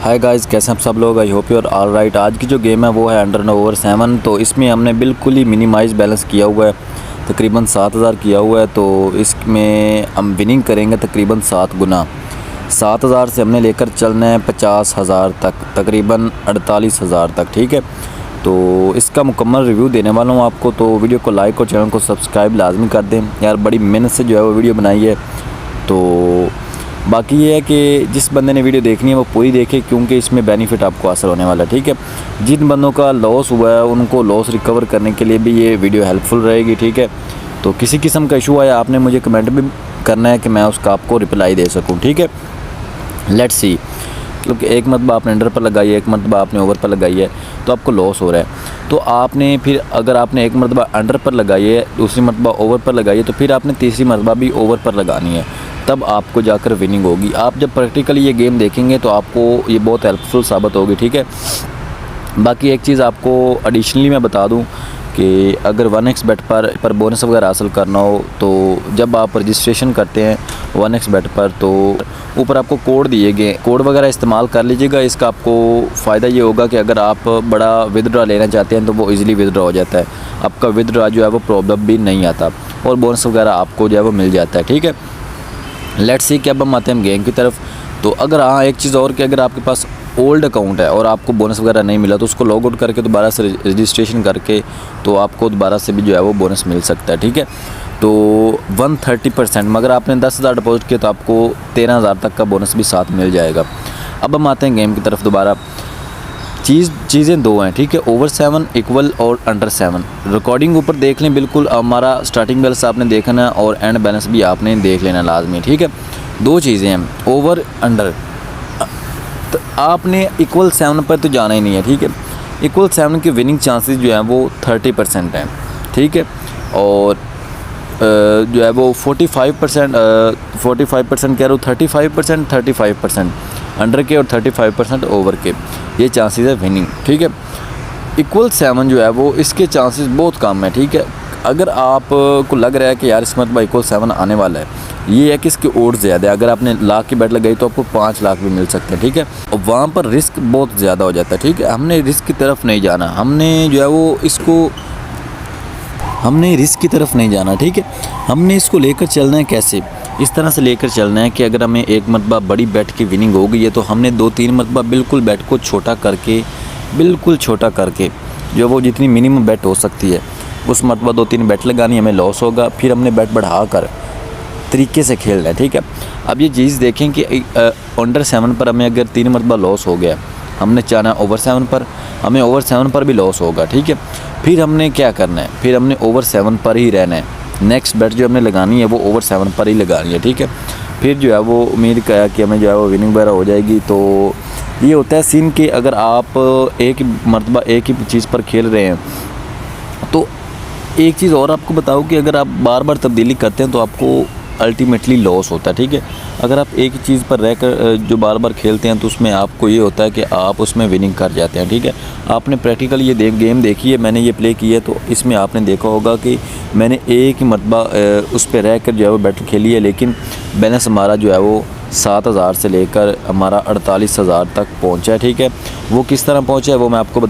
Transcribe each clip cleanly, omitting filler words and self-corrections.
Hi guys, कैसे हैं आप सब लोग। I hope you are all right. आज की जो गेम है वो है अंडर ओवर 7। तो इसमें हमने बिल्कुल ही मिनिमाइज बैलेंस किया हुआ है, तकरीबन 7000 किया हुआ है। तो इसमें हम विनिंग करेंगे तकरीबन 7 गुना। 7000 से हमने लेकर चलना है 50,000 तक, तकरीबन 48,000 तक। ठीक है, तो इसका मुकम्मल रिव्यू देने वाला हूँ आपको। तो वीडियो को लाइक और चैनल को सब्सक्राइब लाजमी कर दें यार, बड़ी मेहनत से जो है वो वीडियो बनाई है। तो बाकी ये है कि जिस बंदे ने वीडियो देखनी है वो पूरी देखे, क्योंकि इसमें बेनिफिट आपको हासिल होने वाला है। ठीक है, जिन बंदों का लॉस हुआ है उनको लॉस रिकवर करने के लिए भी ये वीडियो हेल्पफुल रहेगी। ठीक है, तो किसी किस्म का इशू आया आपने मुझे कमेंट भी करना है कि मैं उसका आपको रिप्लाई दे सकूँ। ठीक है, लेट्स सी। क्योंकि एक मरतबा आपने अंडर पर लगाई है, एक मरतबा आपने ओवर पर लगाई है, तो आपको लॉस हो रहा है। तो आपने फिर अगर आपने एक मरतबा अंडर पर लगाई है, दूसरी मरतबा ओवर पर लगाई है, तो फिर आपने तीसरी मरतबा भी ओवर पर लगानी है, तब आपको जाकर विनिंग होगी। आप जब प्रैक्टिकली ये गेम देखेंगे तो आपको ये बहुत हेल्पफुल साबित होगी। ठीक है, बाकी एक चीज़ आपको एडिशनली मैं बता दूं कि अगर 1x बेट पर बोनस वगैरह हासिल करना हो, तो जब आप रजिस्ट्रेशन करते हैं 1x बेट पर, तो ऊपर आपको कोड दिए गए, कोड वगैरह इस्तेमाल कर लीजिएगा। इसका आपको फ़ायदा ये होगा कि अगर आप बड़ा विदड्रॉ लेना चाहते हैं तो वो इजीली विदड्रॉ हो जाता है, आपका विदड्रॉ जो है वो प्रॉब्लम भी नहीं आता और बोनस वगैरह आपको जो है वो मिल जाता है। ठीक है, लेट्स सी कि अब हम आते हैं गेम की तरफ। तो अगर हाँ, एक चीज़ और कि अगर आपके पास ओल्ड अकाउंट है और आपको बोनस वगैरह नहीं मिला, तो उसको लॉग आउट करके दोबारा से रजिस्ट्रेशन करके तो आपको दोबारा से भी जो है वो बोनस मिल सकता है। ठीक है, तो 130%, मगर आपने 10,000 डिपॉजिट किया तो आपको 13,000 तक का बोनस भी साथ मिल जाएगा। अब हम आते हैं गेम की तरफ दोबारा। चीज़ें दो हैं। ठीक है, ओवर 7 इक्वल और अंडर 7। रिकॉर्डिंग ऊपर देख लें, बिल्कुल हमारा स्टार्टिंग बैलेंस आपने देखना और एंड बैलेंस भी आपने देख लेना लाजमी। ठीक है, दो चीज़ें हैं, ओवर अंडर। तो आपने इक्वल 7 पर तो जाना ही नहीं है। ठीक है, इक्वल 7 के विनिंग चांसेस जो हैं वो 30% हैं। ठीक है, और जो है वो 45% कह रहा हूँ, 35% अंडर के और 35% ओवर के, ये चांसेस है विनिंग। ठीक है, इक्वल 7 जो है वो इसके चांसेस बहुत कम है। ठीक है, अगर आप को लग रहा है कि यार इस मरतबा इक्वल 7 आने वाला है, ये है कि इसके ओड ज़्यादा है। अगर आपने लाख की बेट लगाई तो आपको 5 लाख भी मिल सकते हैं। ठीक है, और वहाँ पर रिस्क बहुत ज़्यादा हो जाता है। ठीक है, हमने रिस्क की तरफ नहीं जाना, हमने जो है वो हमने रिस्क की तरफ नहीं जाना। ठीक है, हमने इसको लेकर चलना है कैसे, इस तरह से लेकर चलना है कि अगर हमें एक मरतबा बड़ी बेट की विनिंग हो गई है तो हमने 2-3 मरतबा बिल्कुल बेट को छोटा करके, बिल्कुल छोटा करके जो वो जितनी मिनिमम बेट हो सकती है उस मरतबा 2-3 बेट लगानी, हमें लॉस होगा, फिर हमने बेट बढ़ा कर तरीके से खेलना है। ठीक है, अब ये चीज़ देखें कि अंडर 7 पर हमें अगर 3 मरतबा लॉस हो गया, हमने चाहना ओवर 7 पर, हमें ओवर 7 पर भी लॉस होगा। ठीक है, फिर हमने क्या करना है, फिर हमने ओवर 7 पर ही रहना है। नेक्स्ट बेट जो हमने लगानी है वो ओवर 7 पर ही लगानी है। ठीक है, फिर जो है वो उम्मीद किया कि हमें जो है वो विनिंग वगैरह हो जाएगी। तो ये होता है सीन कि अगर आप एक मरतबा एक ही चीज़ पर खेल रहे हैं, तो एक चीज़ और आपको बताऊँ कि अगर आप बार बार तब्दीली करते हैं तो आपको अल्टीमेटली लॉस होता है। ठीक है, अगर आप एक ही चीज़ पर रहकर जो बार बार खेलते हैं तो उसमें आपको ये होता है कि आप उसमें विनिंग कर जाते हैं। ठीक है, आपने प्रैक्टिकली ये गेम देखी है, मैंने ये प्ले की है, तो इसमें आपने देखा होगा कि मैंने एक ही मरतबा उस पर रह कर जो है वो बैटल खेली है, लेकिन बैलेंस हमारा जो है वो 7,000 से लेकर हमारा 48,000 तक पहुंचा है। ठीक है, वो किस तरह पहुंचा है वो मैं आपको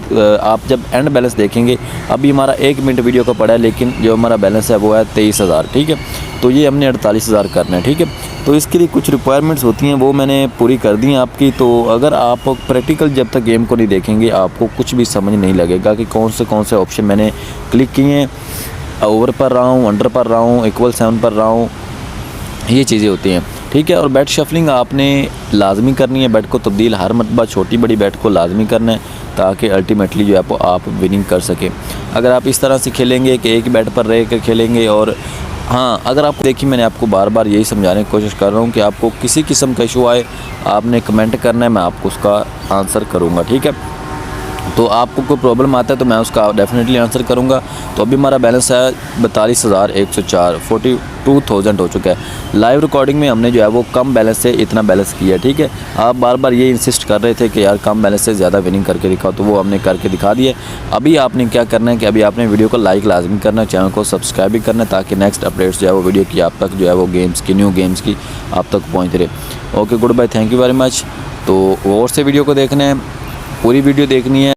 आप जब एंड बैलेंस देखेंगे, अभी हमारा 1 मिनट वीडियो का पड़ा है, लेकिन जो हमारा बैलेंस है वो है 23,000। ठीक है, तो ये हमने 48,000 करना है। ठीक है, तो इसके लिए कुछ रिक्वायरमेंट्स होती हैं, वो मैंने पूरी कर दी हैं आपकी। तो अगर आप प्रैक्टिकल जब तक गेम को नहीं देखेंगे आपको कुछ भी समझ नहीं लगेगा कि कौन से ऑप्शन मैंने क्लिक किए हैं, ओवर पर रहा हूँ, अंडर पर रहा हूँ, इक्वल 7 पर रहा हूँ, ये चीज़ें होती हैं। ठीक है, और बैट शफलिंग आपने लाजमी करनी है, बैट को तब्दील हर मरतबा छोटी बड़ी बैट को लाजमी करना है, ताकि अल्टीमेटली जो है आप विनिंग कर सकें। अगर आप इस तरह से खेलेंगे कि एक बैट पर रह कर खेलेंगे, और हाँ, अगर आपको देखिए मैंने आपको बार बार यही समझाने की कोशिश कर रहा हूँ कि आपको किसी किस्म का इशू आए आपने कमेंट करना है, मैं आपको उसका आंसर करूँगा। ठीक है, तो आपको कोई प्रॉब्लम आता है तो मैं उसका डेफिनेटली आंसर करूँगा। तो अभी हमारा बैलेंस है 42,104, 42,000 हो चुका है। लाइव रिकॉर्डिंग में हमने जो है वो कम बैलेंस से इतना बैलेंस किया, ठीक है। आप बार बार ये इंसिस्ट कर रहे थे कि यार कम बैलेंस से ज़्यादा विनिंग करके दिखाओ, तो वो हमने करके दिखा दिया। अभी आपने क्या करना है कि अभी आपने वीडियो को लाइक लाजमी करना है, चैनल को सब्सक्राइब भी करना है, ताकि नेक्स्ट अपडेट्स जो है वो वीडियो की आप तक जो है वो गेम्स की, न्यू गेम्स की आप तक पहुँच रहे। Okay, goodbye, thank you very much. तो और से वीडियो को देखना है, पूरी वीडियो देखनी है।